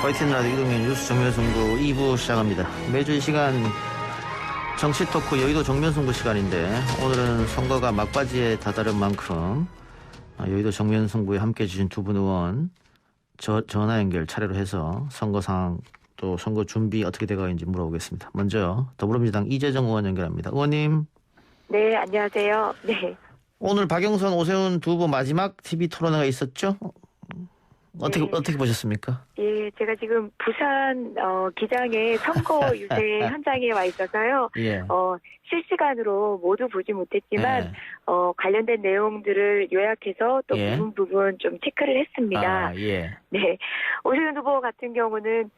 화이트 라디오 이동현 뉴스 정면승부 2부 시작합니다. 매주 이 시간 정치 토크 여의도 정면승부 시간인데 오늘은 선거가 막바지에 다다른 만큼 여의도 정면승부에 함께해 주신 두 분 의원 전화 연결 차례로 해서 선거 상황 또 선거 준비 어떻게 돼가고 있는지 물어보겠습니다. 먼저 더불어민주당 이재정 의원 연결합니다. 의원님. 네, 안녕하세요. 네. 오늘 박영선, 오세훈 두 분 마지막 TV 토론회가 있었죠? 어떻게 보셨습니까? 예, 제가 지금 부산 기장의 선거 유세 현장에 와 있어서요. 예. 실시간으로 모두 보지 못했지만 예. 관련된 내용들을 요약해서 또 예. 부분 좀 체크를 했습니다. 예. 네, 오세훈 후보 같은 경우는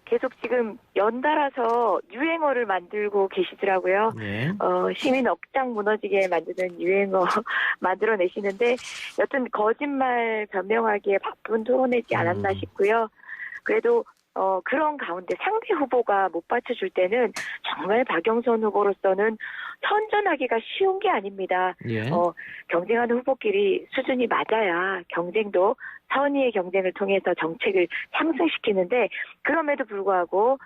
계속 지금 연달아서 유행어를 만들고 계시더라고요. 예. 시민 억장 무너지게 만드는 유행어 만들어내시는데 여튼 거짓말 변명하기에 바쁜 토론이지 않았나 싶고요. 그래도 그런 가운데 상대 후보가 못 받쳐줄 때는 정말 박영선 후보로서는 선전하기가 쉬운 게 아닙니다. 예. 경쟁하는 후보끼리 수준이 맞아야 경쟁도 선의의 경쟁을 통해서 정책을 상승시키는데 그럼에도 불구하고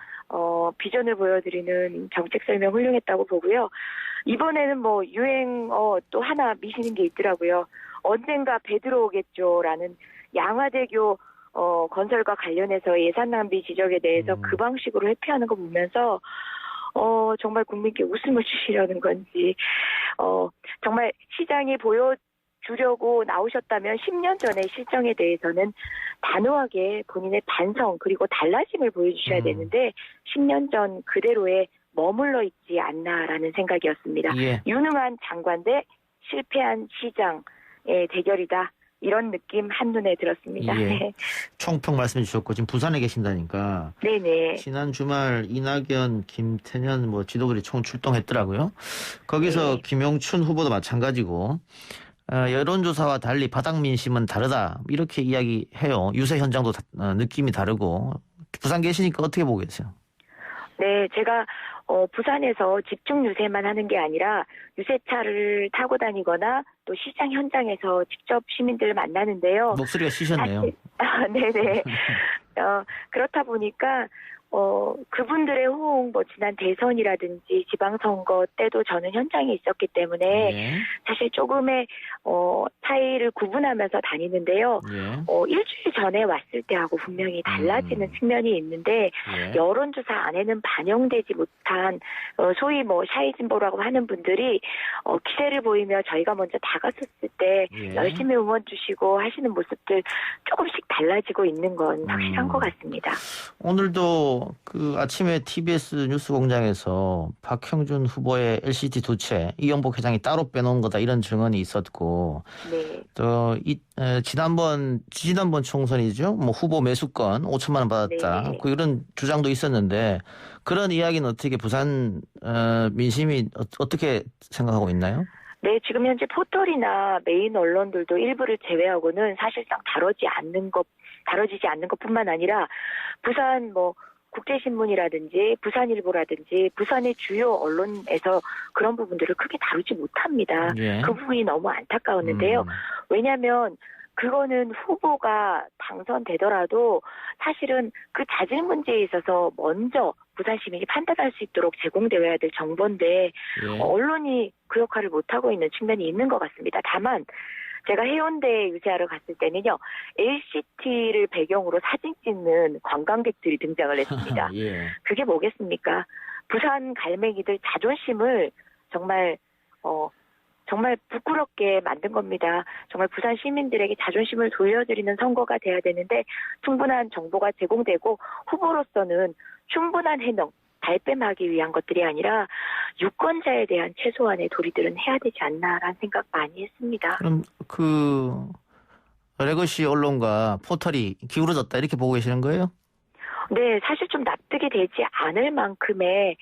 비전을 보여드리는 정책 설명 훌륭했다고 보고요. 이번에는 뭐 유행어 또 하나 미시는 게 있더라고요. 언젠가 배 들어오겠죠라는 양화대교 건설과 관련해서 예산 낭비 지적에 대해서 그 방식으로 회피하는 거 보면서 정말 국민께 웃음을 주시려는 건지 정말 시장이 보여주려고 나오셨다면 10년 전의 실정에 대해서는 단호하게 본인의 반성 그리고 달라짐을 보여주셔야 되는데 10년 전 그대로에 머물러 있지 않나라는 생각이었습니다. 예. 유능한 장관 대 실패한 시장의 대결이다. 이런 느낌 한눈에 들었습니다. 예. 네. 총평 말씀해 주셨고 지금 부산에 계신다니까 네네. 지난 주말 이낙연, 김태년 지도부들이 총 출동했더라고요. 거기서 네. 김영춘 후보도 마찬가지고 여론조사와 달리 바닥 민심은 다르다 이렇게 이야기해요. 유세 현장도 느낌이 다르고 부산 계시니까 어떻게 보고 계세요? 네, 제가 부산에서 집중 유세만 하는 게 아니라 유세차를 타고 다니거나 또 시장 현장에서 직접 시민들을 만나는데요. 목소리가 쉬셨네요. 네네. 그렇다 보니까 그분들의 호응, 지난 대선이라든지 지방선거 때도 저는 현장에 있었기 때문에 예. 사실 조금의 차이를 구분하면서 다니는데요. 예. 일주일 전에 왔을 때하고 분명히 달라지는 측면이 있는데 예. 여론조사 안에는 반영되지 못한 소위 샤이진보라고 하는 분들이 기세를 보이며 저희가 먼저 다가섰을 때 예. 열심히 응원 주시고 하시는 모습들 조금씩 달라지고 있는 건 확실한 것 같습니다. 오늘도 그 아침에 TBS 뉴스공장에서 박형준 후보의 LCT 두채 이영복 회장이 따로 빼놓은 거다 이런 증언이 있었고 네. 또 지난번 총선이죠. 후보 매수권 5천만 원 받았다. 네. 이런 주장도 있었는데 그런 이야기는 어떻게 부산 민심이 어떻게 생각하고 있나요? 네, 지금 현재 포털이나 메인 언론들도 일부를 제외하고는 사실상 다뤄지지 않는 것뿐만 아니라 부산 국제신문이라든지 부산일보라든지 부산의 주요 언론에서 그런 부분들을 크게 다루지 못합니다. 예. 그 부분이 너무 안타까웠는데요. 왜냐하면 그거는 후보가 당선되더라도 사실은 그 자질 문제에 있어서 먼저 부산 시민이 판단할 수 있도록 제공되어야 될 정보인데 예. 언론이 그 역할을 못하고 있는 측면이 있는 것 같습니다. 다만 제가 해운대에 유세하러 갔을 때는요. LCT를 배경으로 사진 찍는 관광객들이 등장을 했습니다. 예. 그게 뭐겠습니까? 부산 갈매기들 자존심을 정말 부끄럽게 만든 겁니다. 정말 부산 시민들에게 자존심을 돌려드리는 선거가 돼야 되는데 충분한 정보가 제공되고 후보로서는 충분한 해명, 발뺌하기 위한 것들이 아니라 유권자에 대한 최소한의 도리들은 해야 되지 않나라는 생각 많이 했습니다. 그럼 레거시 언론과 포털이 기울어졌다 이렇게 보고 계시는 거예요? 네, 사실 좀 납득이 되지 않을 만큼의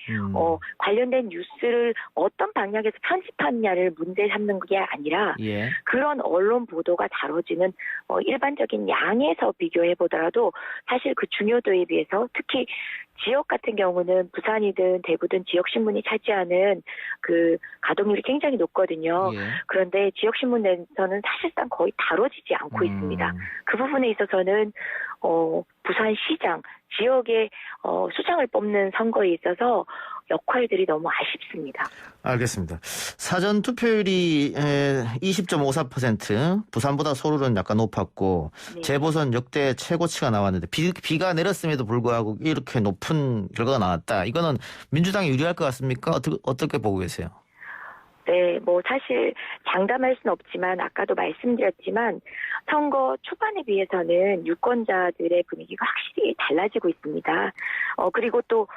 관련된 뉴스를 어떤 방향에서 편집하느냐를 문제 삼는 게 아니라 예. 그런 언론 보도가 다뤄지는 일반적인 양에서 비교해 보더라도 사실 그 중요도에 비해서 특히 지역 같은 경우는 부산이든 대구든 지역 신문이 차지하는 그 가동률이 굉장히 높거든요. 예. 그런데 지역 신문 내에서는 사실상 거의 다뤄지지 않고 있습니다. 그 부분에 있어서는 부산시장 지역의 수장을 뽑는 선거에 있어서 역할들이 너무 아쉽습니다. 알겠습니다. 사전 투표율이 20.54%, 부산보다 서울은 약간 높았고 네. 재보선 역대 최고치가 나왔는데 비가 내렸음에도 불구하고 이렇게 높은 결과가 나왔다. 이거는 민주당이 유리할 것 같습니까? 어떻게 보고 계세요? 네, 뭐 사실 장담할 수는 없지만 아까도 말씀드렸지만 선거 초반에 비해서는 유권자들의 분위기가 확실히 달라지고 있습니다. 그리고 또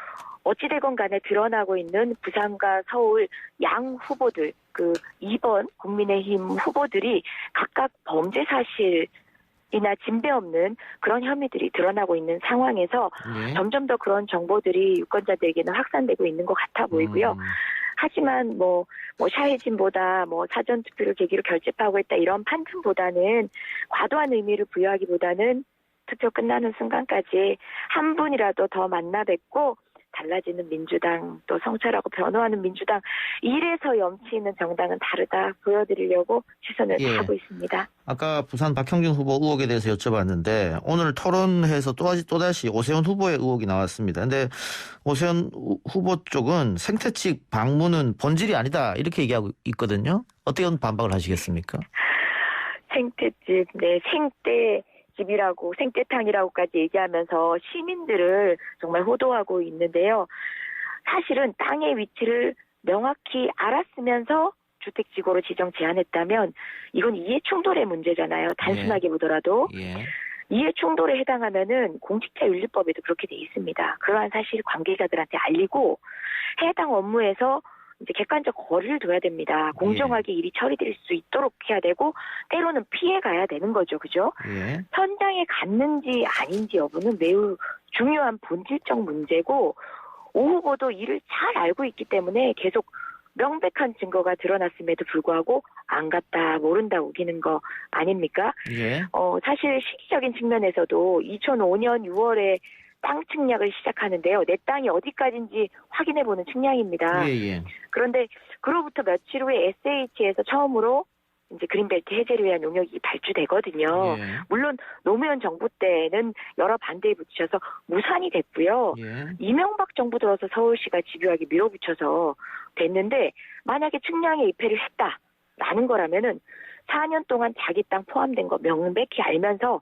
어찌되건 간에 드러나고 있는 부산과 서울 양 후보들, 그 2번 국민의힘 후보들이 각각 범죄 사실이나 진배 없는 그런 혐의들이 드러나고 있는 상황에서 예. 점점 더 그런 정보들이 유권자들에게는 확산되고 있는 것 같아 보이고요. 하지만 샤해진보다 사전투표를 계기로 결집하고 있다 이런 판단보다는 과도한 의미를 부여하기보다는 투표 끝나는 순간까지 한 분이라도 더 만나 뵙고 달라지는 민주당 또 성찰하고 변화하는 민주당 이래서 염치 있는 정당은 다르다 보여드리려고 시선을 예. 하고 있습니다. 아까 부산 박형준 후보 의혹에 대해서 여쭤봤는데 오늘 토론회에서 또다시 오세훈 후보의 의혹이 나왔습니다. 근데 오세훈 후보 쪽은 생태집 방문은 본질이 아니다 이렇게 얘기하고 있거든요. 어떻게 반박을 하시겠습니까? 생태집, 네, 생떼집이라고 생떼탕이라고까지 얘기하면서 시민들을 정말 호도하고 있는데요. 사실은 땅의 위치를 명확히 알았으면서 주택지구로 지정 제한했다면 이건 이해충돌의 문제잖아요. 단순하게 보더라도. 예. 이해충돌에 해당하면은 공직자윤리법에도 그렇게 돼 있습니다. 그러한 사실 관계자들한테 알리고 해당 업무에서 이제 객관적 거리를 둬야 됩니다. 공정하게 일이 처리될 수 있도록 해야 되고 때로는 피해 가야 되는 거죠. 그죠? 예. 현장에 갔는지 아닌지 여부는 매우 중요한 본질적 문제고 오 후보도 이를 잘 알고 있기 때문에 계속 명백한 증거가 드러났음에도 불구하고 안 갔다 모른다 우기는 거 아닙니까? 예. 사실 시기적인 측면에서도 2005년 6월에 땅 측량을 시작하는데요. 내 땅이 어디까지인지 확인해보는 측량입니다. 예. 그런데 그로부터 며칠 후에 SH에서 처음으로 이제 그린벨트 해제를 위한 용역이 발주되거든요. 예. 물론 노무현 정부 때는 여러 반대에 부딪혀서 무산이 됐고요. 예. 이명박 정부 들어서 서울시가 집요하게 밀어붙여서 됐는데 만약에 측량에 입회를 했다라는 거라면은 4년 동안 자기 땅 포함된 거 명백히 알면서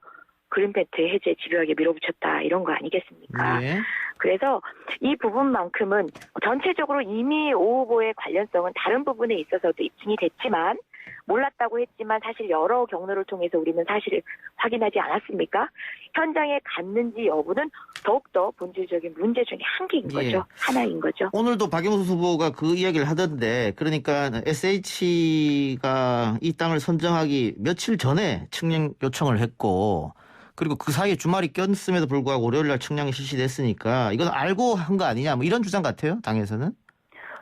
그린벨트 해제 집요하게 밀어붙였다 이런 거 아니겠습니까? 예. 그래서 이 부분만큼은 전체적으로 이미 오 후보의 관련성은 다른 부분에 있어서도 입증이 됐지만 몰랐다고 했지만 사실 여러 경로를 통해서 우리는 사실을 확인하지 않았습니까? 현장에 갔는지 여부는 더욱더 본질적인 문제 중에 한 개인 거죠. 하나인 거죠. 오늘도 박영수 후보가 그 이야기를 하던데 그러니까 SH가 이 땅을 선정하기 며칠 전에 측량 요청을 했고 그리고 그 사이에 주말이 꼈음에도 불구하고 월요일 날 측량이 실시됐으니까 이건 알고 한 거 아니냐 뭐 이런 주장 같아요. 당에서는.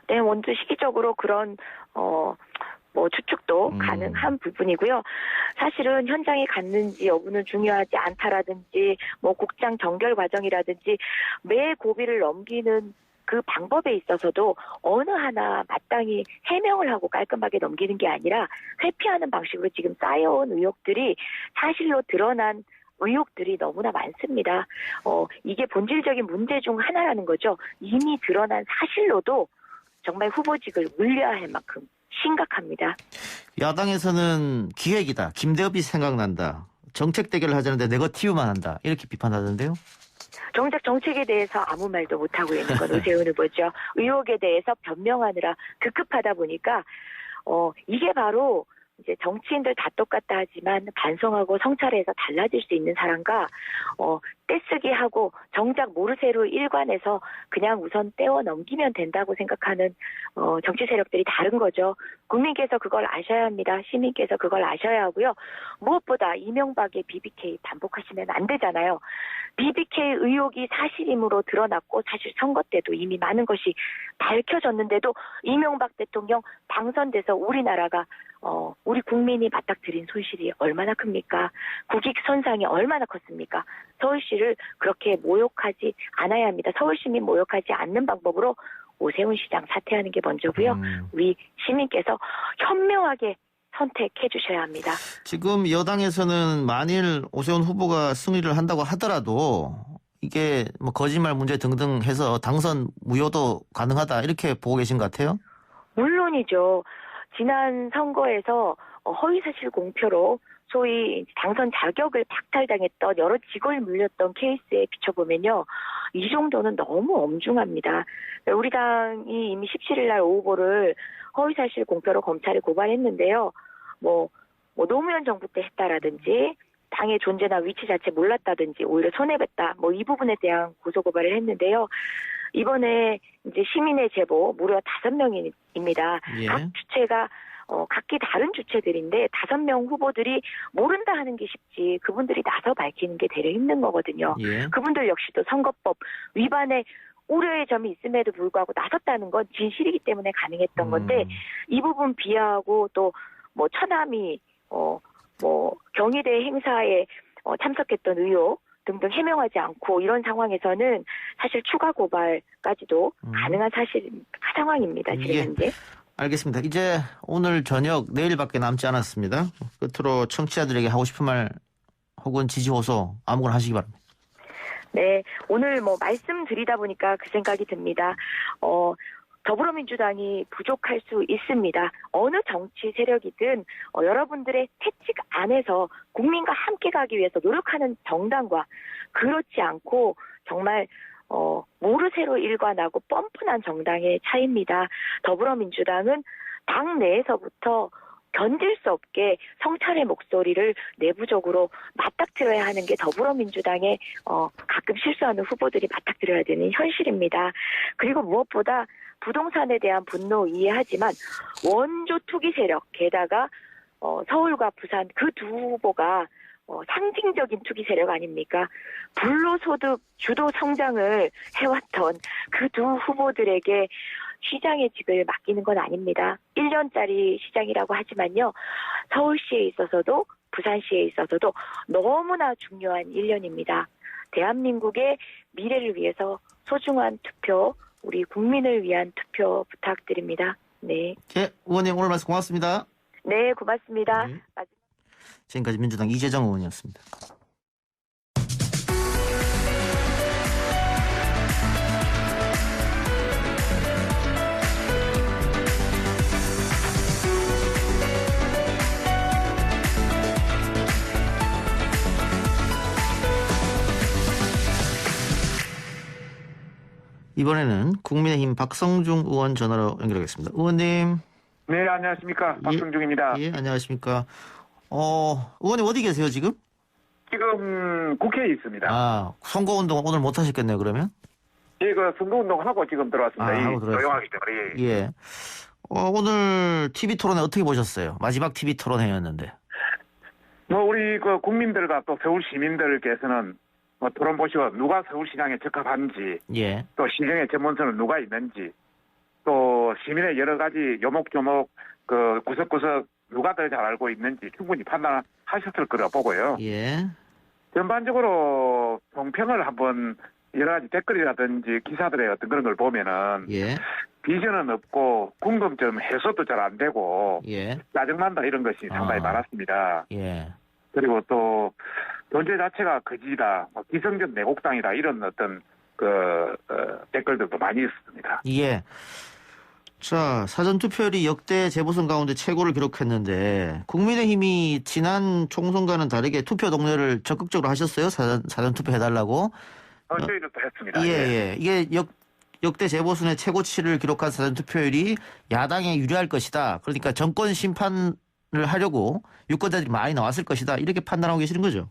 네, 먼저 시기적으로 그런 추측도 가능한 부분이고요. 사실은 현장에 갔는지 여부는 중요하지 않다라든지 국장 정결 과정이라든지 매 고비를 넘기는 그 방법에 있어서도 어느 하나 마땅히 해명을 하고 깔끔하게 넘기는 게 아니라 회피하는 방식으로 지금 쌓여온 의혹들이 사실로 드러난 의혹들이 너무나 많습니다. 이게 본질적인 문제 중 하나라는 거죠. 이미 드러난 사실로도 정말 후보직을 물려야 할 만큼 심각합니다. 야당에서는 기획이다. 김대엽이 생각난다. 정책 대결을 하자는데 네거티브만 한다. 이렇게 비판하던데요. 정작 정책에 대해서 아무 말도 못하고 있는 건 오세훈 후보죠. 의혹에 대해서 변명하느라 급급하다 보니까 이게 바로 이제 정치인들 다 똑같다 하지만 반성하고 성찰해서 달라질 수 있는 사람과 떼쓰기 하고 정작 모르쇠로 일관해서 그냥 우선 떼어 넘기면 된다고 생각하는 정치 세력들이 다른 거죠. 국민께서 그걸 아셔야 합니다. 시민께서 그걸 아셔야 하고요. 무엇보다 이명박의 BBK 반복하시면 안 되잖아요. BBK 의혹이 사실임으로 드러났고 사실 선거 때도 이미 많은 것이 밝혀졌는데도 이명박 대통령 당선돼서 우리나라가 우리 국민이 맞닥뜨린 손실이 얼마나 큽니까? 국익 손상이 얼마나 컸습니까? 서울시를 그렇게 모욕하지 않아야 합니다. 서울시민 모욕하지 않는 방법으로 오세훈 시장 사퇴하는 게 먼저고요. 우리 시민께서 현명하게 선택해 주셔야 합니다. 지금 여당에서는 만일 오세훈 후보가 승리를 한다고 하더라도 이게 뭐 거짓말 문제 등등 해서 당선 무효도 가능하다 이렇게 보고 계신 것 같아요? 물론이죠. 지난 선거에서 허위사실 공표로 소위 당선 자격을 박탈당했던 여러 직을 물렸던 케이스에 비춰보면요. 이 정도는 너무 엄중합니다. 우리 당이 이미 17일 날 오후보를 허위사실 공표로 검찰에 고발했는데요. 노무현 정부 때 했다라든지 당의 존재나 위치 자체 몰랐다든지 오히려 손해봤다. 이 부분에 대한 고소고발을 했는데요. 이번에 이제 시민의 제보 무려 5명입니다. 예. 각 주체가 각기 다른 주체들인데 5명 후보들이 모른다 하는 게 쉽지 그분들이 나서 밝히는 게 되려 힘든 거거든요. 예. 그분들 역시도 선거법 위반에 우려의 점이 있음에도 불구하고 나섰다는 건 진실이기 때문에 가능했던 건데 이 부분 비하하고 또 처남이 경희대 행사에 참석했던 의혹 등등 해명하지 않고 이런 상황에서는 사실 추가 고발까지도 가능한 상황입니다. 지금 예. 현재. 알겠습니다. 이제 오늘 저녁 내일밖에 남지 않았습니다. 끝으로 청취자들에게 하고 싶은 말 혹은 지지 호소 아무거나 하시기 바랍니다. 네, 오늘 말씀드리다 보니까 그 생각이 듭니다. 더불어민주당이 부족할 수 있습니다. 어느 정치 세력이든 여러분들의 채찍 안에서 국민과 함께 가기 위해서 노력하는 정당과 그렇지 않고 정말 모르쇠로 일관하고 뻔뻔한 정당의 차이입니다. 더불어민주당은 당 내에서부터 견딜 수 없게 성찰의 목소리를 내부적으로 맞닥뜨려야 하는 게 더불어민주당의 가끔 실수하는 후보들이 맞닥뜨려야 되는 현실입니다. 그리고 무엇보다 부동산에 대한 분노 이해하지만 원조 투기 세력 게다가 서울과 부산 그 두 후보가 상징적인 투기 세력 아닙니까? 불로소득 주도 성장을 해왔던 그 두 후보들에게 시장의 직을 맡기는 건 아닙니다. 1년짜리 시장이라고 하지만요. 서울시에 있어서도 부산시에 있어서도 너무나 중요한 1년입니다. 대한민국의 미래를 위해서 소중한 투표, 우리 국민을 위한 투표 부탁드립니다. 네. 예, 의원님 오늘 말씀 고맙습니다. 네, 고맙습니다. 지금까지 민주당 이재정 의원이었습니다. 이번에는 국민의힘 박성중 의원 전화로 연결하겠습니다. 의원님. 네, 안녕하십니까. 박성중입니다. 예, 안녕하십니까. 의원님 어디 계세요, 지금? 지금 국회에 있습니다. 아, 선거운동 오늘 못 하셨겠네요, 그러면? 예, 선거운동하고 지금 들어왔습니다. 하고 들어왔어요. 조용하기 때문에. 예. 오늘 TV 토론회 어떻게 보셨어요? 마지막 TV 토론회였는데. 우리 국민들과 또 서울 시민들께서는 토론 보시고 누가 서울시장에 적합한지, 예. 또 시정의 전문성은 누가 있는지, 또 시민의 여러 가지 요목조목 구석구석 누가 더 잘 알고 있는지 충분히 판단하셨을 거라 보고요. 예. 전반적으로 총평을 한번 여러 가지 댓글이라든지 기사들의 어떤 그런 걸 보면은 예. 비전은 없고 궁금점 해소도 잘 안 되고 예. 짜증난다 이런 것이 상당히 많았습니다. 예. 그리고 또 존재 자체가 거지다, 기성적 내곡당이다 이런 어떤 댓글들도 많이 있습니다. 예. 자, 사전투표율이 역대 재보선 가운데 최고를 기록했는데 국민의힘이 지난 총선과는 다르게 투표 동료를 적극적으로 하셨어요? 사전투표 해달라고? 저희도 또 했습니다. 예. 이게 역대 재보선의 최고치를 기록한 사전투표율이 야당에 유리할 것이다. 그러니까 정권 심판을 하려고 유권자들이 많이 나왔을 것이다. 이렇게 판단하고 계시는 거죠?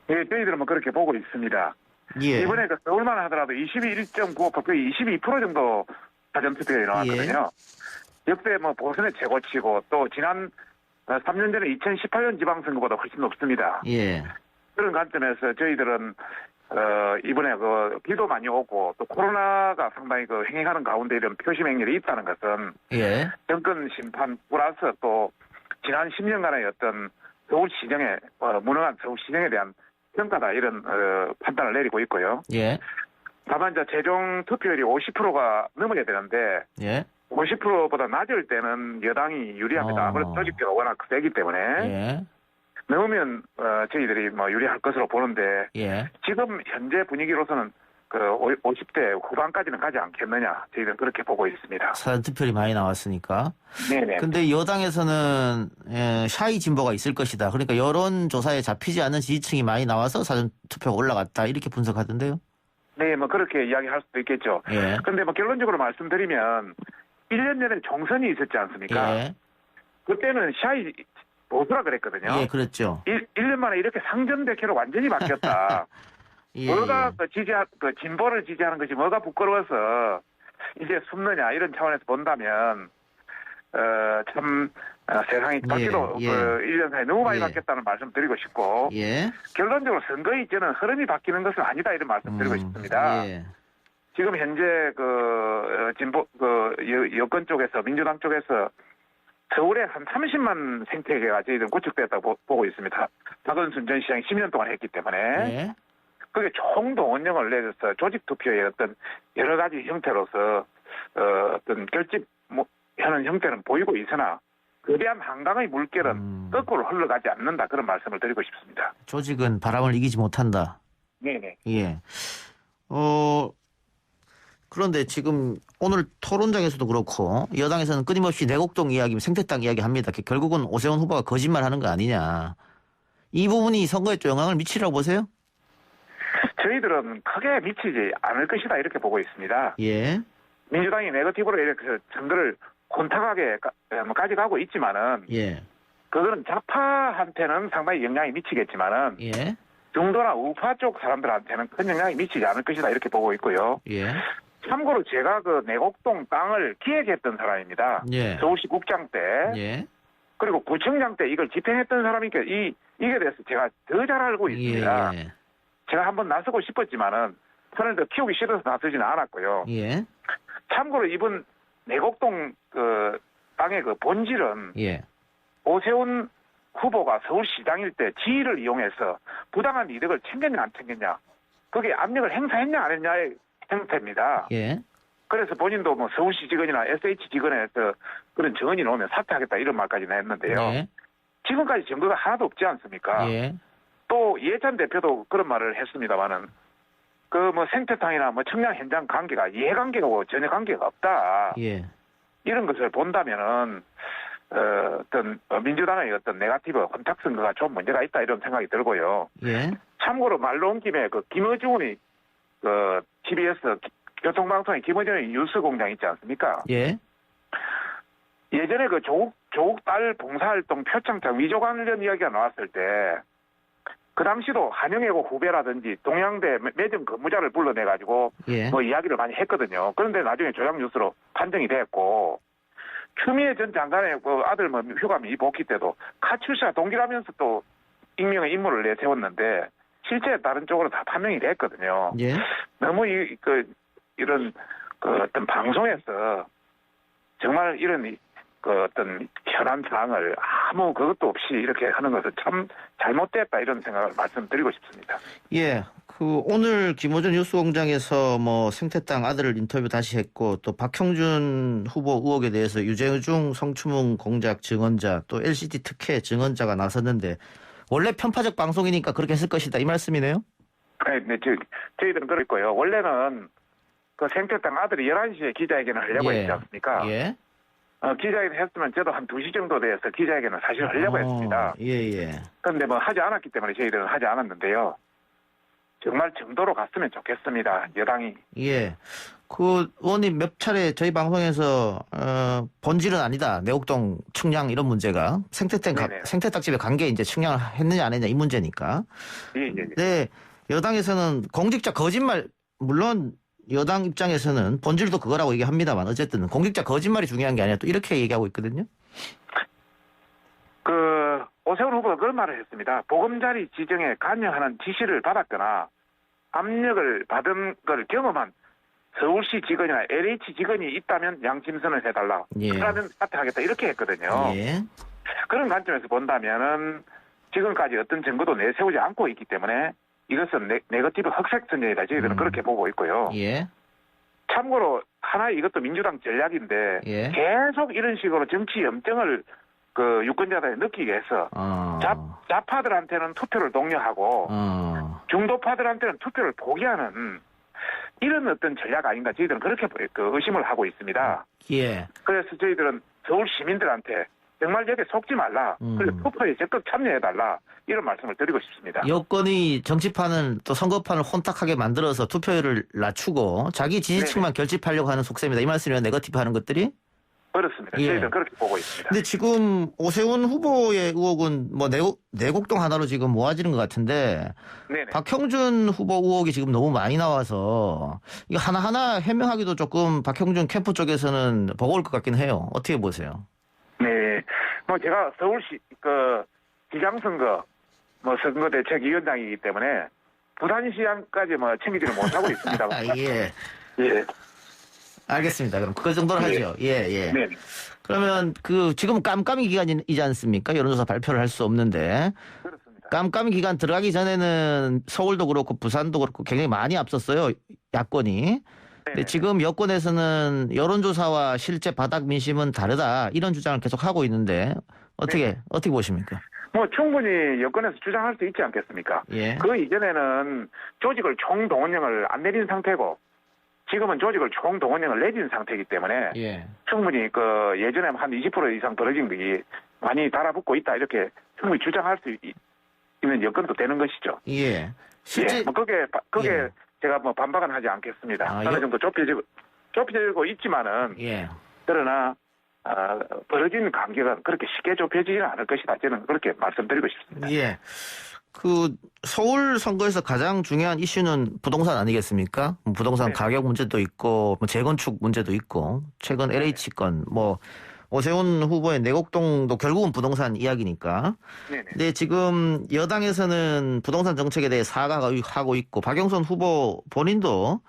예, 저희들은 그렇게 보고 있습니다. 예. 이번에 서울만 하더라도 21.9%, 22% 정도 사전투표에 나왔거든요. 예. 역대 보선의 최고치고 또 지난 3년 전에 2018년 지방선거보다 훨씬 높습니다. 예. 그런 관점에서 저희들은 이번에 비도 많이 오고 또 코로나가 상당히 행행하는 가운데 이런 표심 행렬이 있다는 것은 예. 정권 심판 플러스 또 지난 10년간의 어떤 서울시정의 무능한 서울시정에 대한 평가다 이런 판단을 내리고 있고요. 예. 다만 이제 최종 투표율이 50%가 넘어야 되는데 예. 50%보다 낮을 때는 여당이 유리합니다. 아무래도 조직표가 워낙 세기 때문에 예. 넘으면 저희들이 뭐 유리할 것으로 보는데 예. 지금 현재 분위기로서는 그 50대 후반까지는 가지 않겠느냐 저희는 그렇게 보고 있습니다. 사전투표율이 많이 나왔으니까. 네네. 근데 여당에서는 샤이 진보가 있을 것이다. 그러니까 여론조사에 잡히지 않는 지지층이 많이 나와서 사전투표가 올라갔다. 이렇게 분석하던데요. 네, 뭐 그렇게 이야기할 수도 있겠죠. 예. 그런데 뭐 결론적으로 말씀드리면 1년 전에 총선이 있었지 않습니까? 예. 그때는 샤이 보수라 그랬거든요. 예, 그렇죠. 1년 만에 이렇게 상전대표로 완전히 바뀌었다. 예. 뭐가 진보를 지지하는 것이 뭐가 부끄러워서 이제 숨느냐 이런 차원에서 본다면 참 세상이 바뀌도 예. 1년 사이에 너무 많이 예. 바뀌었다는 말씀 드리고 싶고 예. 결론적으로 선거의 이제는 흐름이 바뀌는 것은 아니다 이런 말씀 드리고 싶습니다. 예. 지금 현재 진보 여권 쪽에서 민주당 쪽에서 서울에 한 30만 생태계가 저희들은 구축됐다고 보고 있습니다. 박원순 전 시장이 10년 동안 했기 때문에 예. 그게 총동원령을 내줘서 조직 투표의 어떤 여러 가지 형태로서 어떤 결집하는 형태는 보이고 있으나 거대한 한강의 물결은 거꾸로 흘러가지 않는다 그런 말씀을 드리고 싶습니다. 조직은 바람을 이기지 못한다. 네네. 예. 그런데 지금 오늘 토론장에서도 그렇고 여당에서는 끊임없이 내곡동 이야기, 생태땅 이야기 합니다. 결국은 오세훈 후보가 거짓말하는 거 아니냐. 이 부분이 선거에 좀 영향을 미치라고 보세요? 저희들은 크게 미치지 않을 것이다 이렇게 보고 있습니다. 예. 민주당이 네거티브로 이렇게 선거를 곤탁하게 가져가고 있지만은 예. 그거는 좌파한테는 상당히 영향이 미치겠지만은 예. 중도나 우파 쪽 사람들한테는 큰 영향이 미치지 않을 것이다 이렇게 보고 있고요. 예. 참고로 제가 그 내곡동 땅을 기획했던 사람입니다. 예. 서울시 국장 때 예. 그리고 구청장 때 이걸 집행했던 사람이니까 이게 대해서 제가 더 잘 알고 있습니다. 예. 제가 한번 나서고 싶었지만은 편을 더 키우기 싫어서 나서지는 않았고요. 예. 참고로 이번 내곡동 그 땅의 그 본질은 예. 오세훈 후보가 서울시장일 때 지위를 이용해서 부당한 이득을 챙겼냐 안 챙겼냐 그게 압력을 행사했냐 안 했냐의 형태입니다. 예. 그래서 본인도 뭐 서울시 직원이나 SH 직원에서 그런 증언이 나오면 사퇴하겠다 이런 말까지는 했는데요. 예. 지금까지 증거가 하나도 없지 않습니까? 예. 또 이해찬 대표도 그런 말을 했습니다만은 그 뭐 생태탕이나 뭐 청량 현장 관계가 이해관계고 전혀 관계가 없다. 예. 이런 것을 본다면은 어떤 민주당의 어떤 네거티브 혼탁 선거가 좀 문제가 있다 이런 생각이 들고요. 예. 참고로 말로 온 김에 그 김어준이 그 TBS 교통방송의 김어준의 뉴스공장 있지 않습니까? 예. 예전에 그 조국 딸 봉사활동 표창장 위조 관련 이야기가 나왔을 때 그 당시도 한영애고 후배라든지 동양대 매점 근무자를 불러내가지고 예. 뭐 이야기를 많이 했거든요. 그런데 나중에 조작뉴스로 판정이 됐고 추미애 전 장관의 그 아들 뭐 휴가 미복귀 때도 카츄샤 동기라면서 또 익명의 인물을 내세웠는데 실제 다른 쪽으로 다 판명이 됐거든요. 예. 너무 이런 그 어떤 방송에서 정말 이런 그 어떤 현안 사항을 아무 그것도 없이 이렇게 하는 것은 참 잘못됐다 이런 생각을 말씀드리고 싶습니다. 예. 오늘 김어준 뉴스공장에서 뭐 생태땅 아들을 인터뷰 다시 했고 또 박형준 후보 의혹에 대해서 유재중 성추문 공작 증언자 또 LCT 특혜 증언자가 나섰는데 원래 편파적 방송이니까 그렇게 했을 것이다 이 말씀이네요? 네, 저희들은 그랬고요. 원래는 그 생태땅 아들이 11시에 기자회견을 하려고 했지 않습니까? 예. 기자회견 했으면 저도 한 2시 정도 돼서 기자회견을 사실 하려고 했습니다. 예. 그런데 뭐 하지 않았기 때문에 저희들은 하지 않았는데요. 정말 정도로 갔으면 좋겠습니다. 여당이. 예. 의원님 몇 차례 저희 방송에서 본질은 아니다. 내곡동 측량 이런 문제가 생태땅집에 관계 이제 측량을 했느냐 안 했느냐 이 문제니까. 예. 네. 여당에서는 공직자 거짓말 물론 여당 입장에서는 본질도 그거라고 얘기합니다만 어쨌든 공직자 거짓말이 중요한 게 아니라 또 이렇게 얘기하고 있거든요. 오세훈 후보가 그런 말을 했습니다. 보금자리 지정에 관여하는 지시를 받았거나 압력을 받은 걸 경험한 서울시 직원이나 LH 직원이 있다면 양심선을 해달라. 예. 그러면 사퇴하겠다 이렇게 했거든요. 예. 그런 관점에서 본다면은 지금까지 어떤 증거도 내세우지 않고 있기 때문에 이것은 네거티브 흑색 선전이다. 저희들은 그렇게 보고 있고요. 예. 참고로 하나의 이것도 민주당 전략인데 예. 계속 이런 식으로 정치 염증을 그 유권자들이 느끼게 해서 좌파들한테는 투표를 독려하고 중도파들한테는 투표를 포기하는 이런 어떤 전략 아닌가 저희들은 그렇게 의심을 하고 있습니다. 예. 그래서 저희들은 서울 시민들한테 정말 여기에 속지 말라. 그리고 투표에 적극 참여해달라. 이런 말씀을 드리고 싶습니다. 여권이 정치판을 또 선거판을 혼탁하게 만들어서 투표율을 낮추고 자기 지지층만 결집하려고 하는 속셈이다. 이 말씀이면 네거티브 하는 것들이? 그렇습니다. 예. 저희들은 그렇게 보고 있습니다. 근데 지금 오세훈 후보의 의혹은 뭐 내곡동 하나로 지금 모아지는 것 같은데 네네. 박형준 후보 의혹이 지금 너무 많이 나와서 이거 하나하나 해명하기도 조금 박형준 캠프 쪽에서는 버거울 것 같긴 해요. 어떻게 보세요? 네. 뭐 제가 서울시 지방선거 선거대책위원장이기 때문에 부산시장까지 챙기지는 못하고 있습니다. 예. 예. 알겠습니다. 그럼 그 정도로 하죠. 예. 네. 그러면 지금 깜깜이 기간이지 않습니까? 여론조사 발표를 할 수 없는데. 그렇습니다. 깜깜이 기간 들어가기 전에는 서울도 그렇고 부산도 그렇고 굉장히 많이 앞섰어요. 야권이. 근데 지금 여권에서는 여론조사와 실제 바닥 민심은 다르다. 이런 주장을 계속 하고 있는데 어떻게 보십니까? 충분히 여권에서 주장할 수 있지 않겠습니까? 예. 그 이전에는 조직을 총동원령을 안 내린 상태고 지금은 조직을 총동원령을 내린 상태이기 때문에 예. 충분히 예전에 한 20% 이상 벌어진 게 많이 달아붙고 있다 이렇게 충분히 주장할 수 있는 여건도 되는 것이죠. 예. 실제 그게 예. 제가 반박은 하지 않겠습니다. 어느 정도 좁혀지고 있지만은 그러나 벌어진 관계가 그렇게 쉽게 좁혀지지는 않을 것이다. 저는 그렇게 말씀드리고 싶습니다. 예. 서울 선거에서 가장 중요한 이슈는 부동산 아니겠습니까? 부동산 네. 가격 문제도 있고, 재건축 문제도 있고, 최근 LH 건, 오세훈 후보의 내곡동도 결국은 부동산 이야기니까. 네네. 근데 지금 여당에서는 부동산 정책에 대해 사과하고 있고, 박영선 후보 본인도,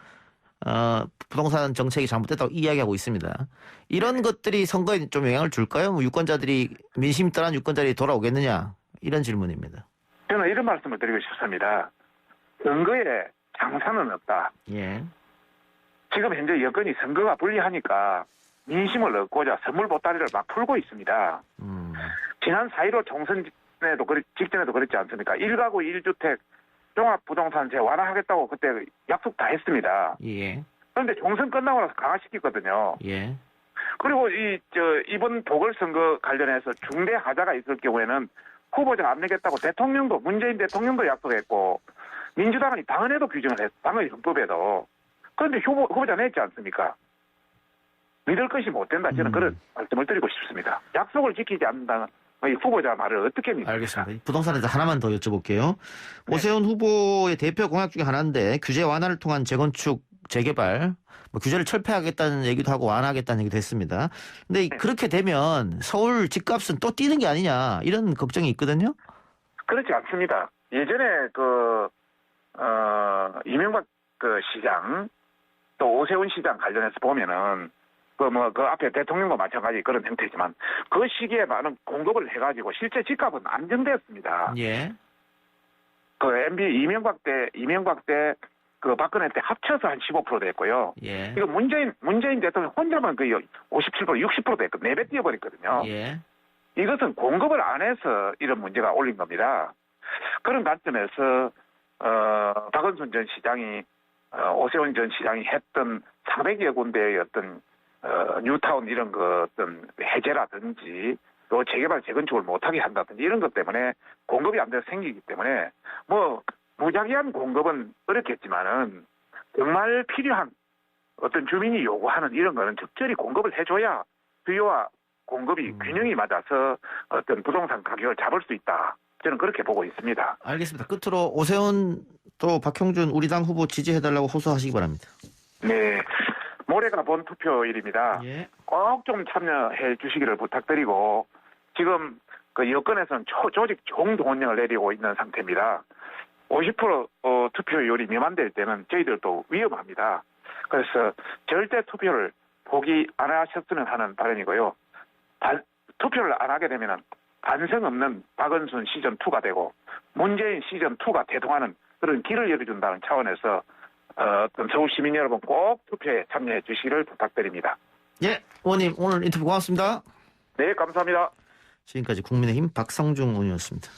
부동산 정책이 잘못됐다고 이야기하고 있습니다. 이런 것들이 선거에 좀 영향을 줄까요? 민심이 떠난 유권자들이 돌아오겠느냐? 이런 질문입니다. 저는 이런 말씀을 드리고 싶습니다. 선거에 장사는 없다. 예. 지금 현재 여건이 선거가 불리하니까 민심을 얻고자 선물 보따리를 막 풀고 있습니다. 지난 4.15 총선 직전에도 그랬지 않습니까? 1가구 1주택 종합부동산세 완화하겠다고 그때 약속 다 했습니다. 예. 그런데 총선 끝나고 나서 강화시켰거든요. 예. 그리고 이번 보궐선거 관련해서 중대 하자가 있을 경우에는 후보자가 안 내겠다고 문재인 대통령도 약속했고, 민주당은 당헌에도 규정을 했어. 당헌 헌법에도. 그런데 후보자 냈지 않습니까? 믿을 것이 못 된다. 저는 그런 말씀을 드리고 싶습니다. 약속을 지키지 않는다는 후보자 말을 어떻게 믿습니까? 알겠습니다. 부동산에서 하나만 더 여쭤볼게요. 네. 오세훈 후보의 대표 공약 중에 하나인데 규제 완화를 통한 재건축, 재개발, 규제를 철폐하겠다는 얘기도 하고 완화하겠다는 얘기도 했습니다. 근데 그렇게 되면 서울 집값은 또 뛰는 게 아니냐 이런 걱정이 있거든요. 그렇지 않습니다. 예전에 이명박 시장 또 오세훈 시장 관련해서 보면은 그 앞에 대통령과 마찬가지 그런 형태지만 그 시기에 많은 공급을 해가지고 실제 집값은 안정되었습니다. 예. MB 이명박 때 박근혜 때 합쳐서 한 15% 됐고요. 예. 이거 문재인 대통령 혼자만 거의 57%, 60% 됐고 4배 뛰어버렸거든요. 예. 이것은 공급을 안 해서 이런 문제가 올린 겁니다. 그런 관점에서 박원순 전 시장이 오세훈 전 시장이 했던 400여 군데의 어떤 뉴타운 이런 어떤 해제라든지 또 재개발 재건축을 못하게 한다든지 이런 것 때문에 공급이 안 돼서 생기기 때문에 무작위한 공급은 어렵겠지만은 정말 필요한 어떤 주민이 요구하는 이런 거는 적절히 공급을 해줘야 수요와 공급이 균형이 맞아서 어떤 부동산 가격을 잡을 수 있다. 저는 그렇게 보고 있습니다. 알겠습니다. 끝으로 오세훈 또 박형준 우리 당 후보 지지해달라고 호소하시기 바랍니다. 네. 모레가 본 투표일입니다. 예. 꼭 좀 참여해 주시기를 부탁드리고 지금 여권에서는 조직 총동원령을 내리고 있는 상태입니다. 50% 투표율이 미만될 때는 저희들도 위험합니다. 그래서 절대 투표를 포기 안 하셨으면 하는 바람이고요. 투표를 안 하게 되면 반성 없는 박원순 시즌2가 되고 문재인 시즌2가 대동하는 그런 길을 열어준다는 차원에서 어떤 서울 시민 여러분 꼭 투표에 참여해 주시기를 부탁드립니다. 예, 의원님 오늘 인터뷰 고맙습니다. 네, 감사합니다. 지금까지 국민의힘 박성중 의원이었습니다.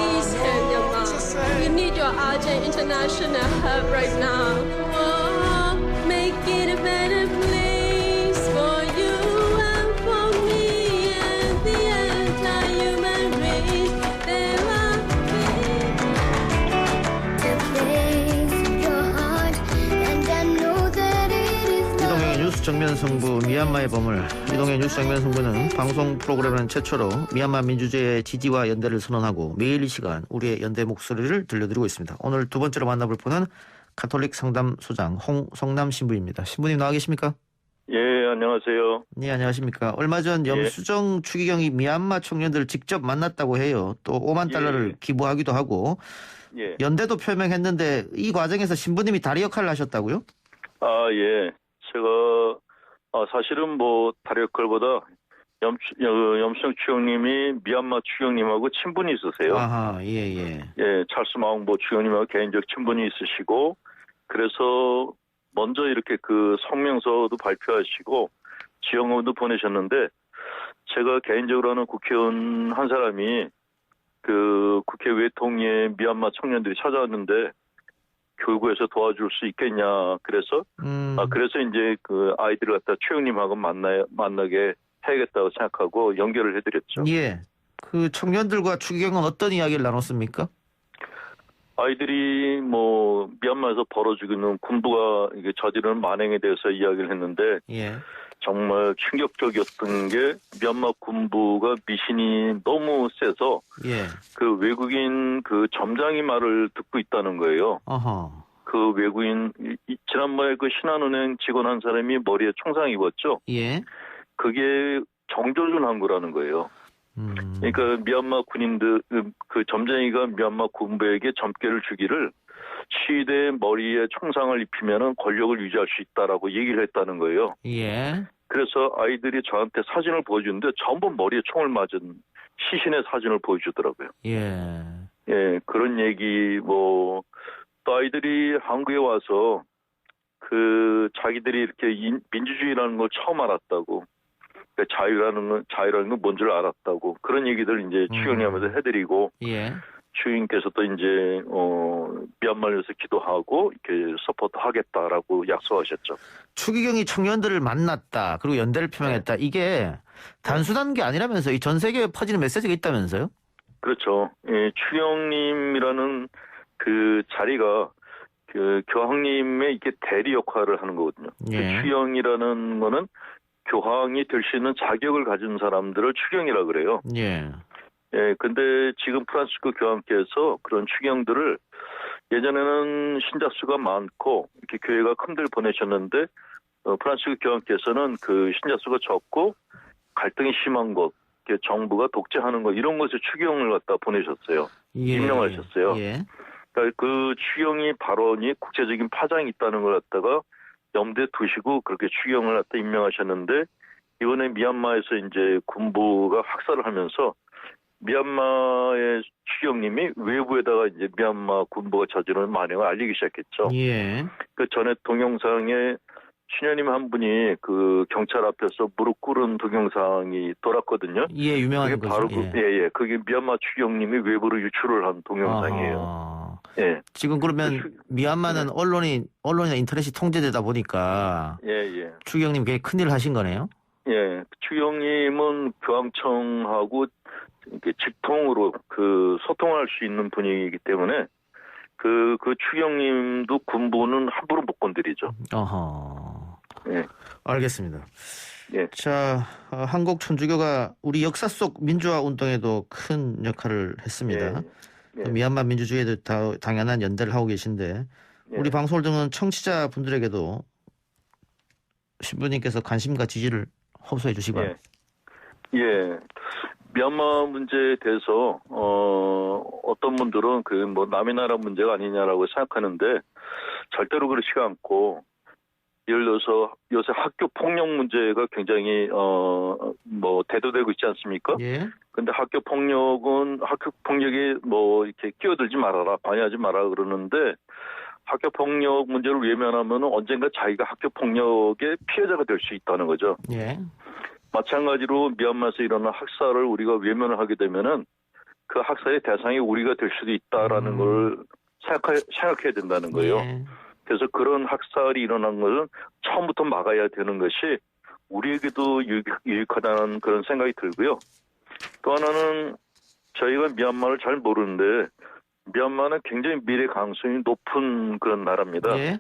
Please help Myanmar. We need your urgent international help right now. Oh, make it a better place for you and for me and the entire human race. There are to place your heart, and I know that it is 이동영의 뉴스 정면 승부 미얀마의 보물. 이동의 뉴스 정면 승부는 방송 프로그램은 최초로 미얀마 민주주의의 지지와 연대를 선언하고 매일 이 시간 우리의 연대 목소리를 들려드리고 있습니다. 오늘 두 번째로 만나볼 분은 가톨릭 상담소장 홍성남 신부입니다. 신부님 나와 계십니까? 예, 안녕하세요. 네, 안녕하십니까. 얼마 전 염수정 추기경이 미얀마 청년들을 직접 만났다고 해요. 또 5만 달러를 기부하기도 하고 예. 연대도 표명했는데 이 과정에서 신부님이 다리 역할을 하셨다고요? 아, 예. 제가 사실은 뭐 다리 역할보다 염수정 추경님이 미얀마 추경님하고 친분이 있으세요. 아하, 예, 예. 예, 찰스 마웅보 추경님하고 개인적 친분이 있으시고 그래서 먼저 이렇게 그 성명서도 발표하시고 지원금도 보내셨는데 제가 개인적으로는 국회의원 한 사람이 그 국회 외통위에 미얀마 청년들이 찾아왔는데 교구에서 도와줄 수 있겠냐 그래서 그래서 이제 그 아이들을 갖다 추경님하고 만나게 해야겠다고 생각하고 연결을 해드렸죠. 예. 그 청년들과 추기경은 어떤 이야기를 나눴습니까? 아이들이 뭐 미얀마에서 벌어지고 있는 군부가 이게 저지르는 만행에 대해서 이야기를 했는데 예. 정말 충격적이었던 게 미얀마 군부가 미신이 너무 세서 예. 그 외국인 그 점장이 말을 듣고 있다는 거예요. 어허. 그 외국인 지난번에 그 신한은행 직원 한 사람이 머리에 총상 입었죠. 예. 그게 정조준 한 거라는 거예요. 그러니까 미얀마 군인들 그 점쟁이가 미얀마 군부에게 점괘를 주기를 시위대 머리에 총상을 입히면은 권력을 유지할 수 있다라고 얘기를 했다는 거예요. 예. 그래서 아이들이 저한테 사진을 보여주는데 전부 머리에 총을 맞은 시신의 사진을 보여주더라고요. 예. 예, 그런 얘기 뭐 또 아이들이 한국에 와서 그 자기들이 이렇게 민주주의라는 걸 처음 알았다고. 그러니까 자유라는 건 뭔지를 알았다고. 그런 얘기들 이제 추경님한테 해드리고. 예. 추경님께서도 이제 미얀마를 위해서 기도하고 이렇게 서포트 하겠다라고 약속하셨죠. 추기경이 청년들을 만났다. 그리고 연대를 표명했다. 이게 단순한 게 아니라면서 이 전 세계에 퍼지는 메시지가 있다면서요? 그렇죠. 예, 추경님이라는 그 자리가 그 교황님의 이렇게 대리 역할을 하는 거거든요. 예. 그 추경이라는 거는 교황이 될 수 있는 자격을 가진 사람들을 추경이라 그래요. 예. 예, 근데 지금 프란시스코 교황께서 그런 추경들을 예전에는 신자 수가 많고 이렇게 교회가 큰들 보내셨는데 프란시스코 교황께서는 그 신자 수가 적고 갈등이 심한 곳, 정부가 독재하는 것 이런 것에 추경을 갖다 보내셨어요. 예. 임명하셨어요. 예. 그러니까 그 추경이 발언이 국제적인 파장이 있다는 걸 갖다가 염두에 두시고 그렇게 추경을 갖다 임명하셨는데 이번에 미얀마에서 이제 군부가 학살을 하면서 미얀마의 추경님이 외부에다가 이제 미얀마 군부가 저지르는 만행을 알리기 시작했죠. 예. 그 전에 동영상에 신녀님 한 분이 그 경찰 앞에서 무릎 꿇은 동영상이 돌았거든요. 예, 유명한 그게 거죠. 바로 그게 미얀마 추경님이 외부로 유출을 한 동영상이에요. 아하. 예. 지금 그러면 미얀마는 언론이나 인터넷이 통제되다 보니까 예. 추기경님 굉장히 큰일을 하신 거네요. 예. 추경님은 교황청하고 이렇게 직통으로 그 소통할 수 있는 분이기 때문에 그 추경님도 군부는 함부로 못 건드리죠. 어허. 예. 알겠습니다. 예. 자, 한국 천주교가 우리 역사 속 민주화 운동에도 큰 역할을 했습니다. 예. 미얀마 민주주의에도 당연한 연대를 하고 계신데 우리 방송을 듣는 청취자분들에게도 신부님께서 관심과 지지를 호소해 주시기 바랍니다. 예. 미얀마 문제에 대해서 어떤 분들은 그 뭐 남의 나라 문제가 아니냐라고 생각하는데 절대로 그렇지가 않고, 예를 들어서 요새 학교 폭력 문제가 굉장히 뭐 대두되고 있지 않습니까? 예. 근데 학교 폭력이 뭐 이렇게 끼어들지 말아라, 관여하지 마라 그러는데, 학교 폭력 문제를 외면하면 언젠가 자기가 학교 폭력의 피해자가 될 수 있다는 거죠. 예. 마찬가지로 미얀마에서 일어난 학살을 우리가 외면을 하게 되면은 그 학살의 대상이 우리가 될 수도 있다라는 걸 생각해야 된다는 거예요. 예. 그래서 그런 학살이 일어난 것은 처음부터 막아야 되는 것이 우리에게도 유익하다는 그런 생각이 들고요. 또 하나는 저희가 미얀마를 잘 모르는데, 미얀마는 굉장히 미래 가능성이 높은 그런 나라입니다. 예.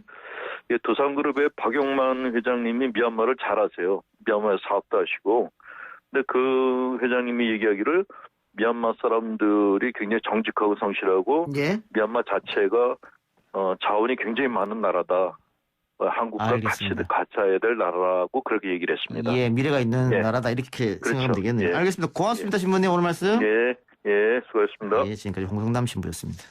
두산그룹의 박용만 회장님이 미얀마를 잘 아세요. 미얀마에 사업도 하시고. 근데 그 회장님이 얘기하기를 미얀마 사람들이 굉장히 정직하고 성실하고, 예. 미얀마 자체가 자원이 굉장히 많은 나라다. 한국과 알겠습니다. 같이 해야 될 나라라고 그렇게 얘기를 했습니다. 예, 미래가 있는 예. 나라다 이렇게 그렇죠. 생각하면 되겠네요. 예. 알겠습니다. 고맙습니다, 신부님 오늘 말씀. 예, 수고하셨습니다. 예, 지금까지 홍성남 신부였습니다.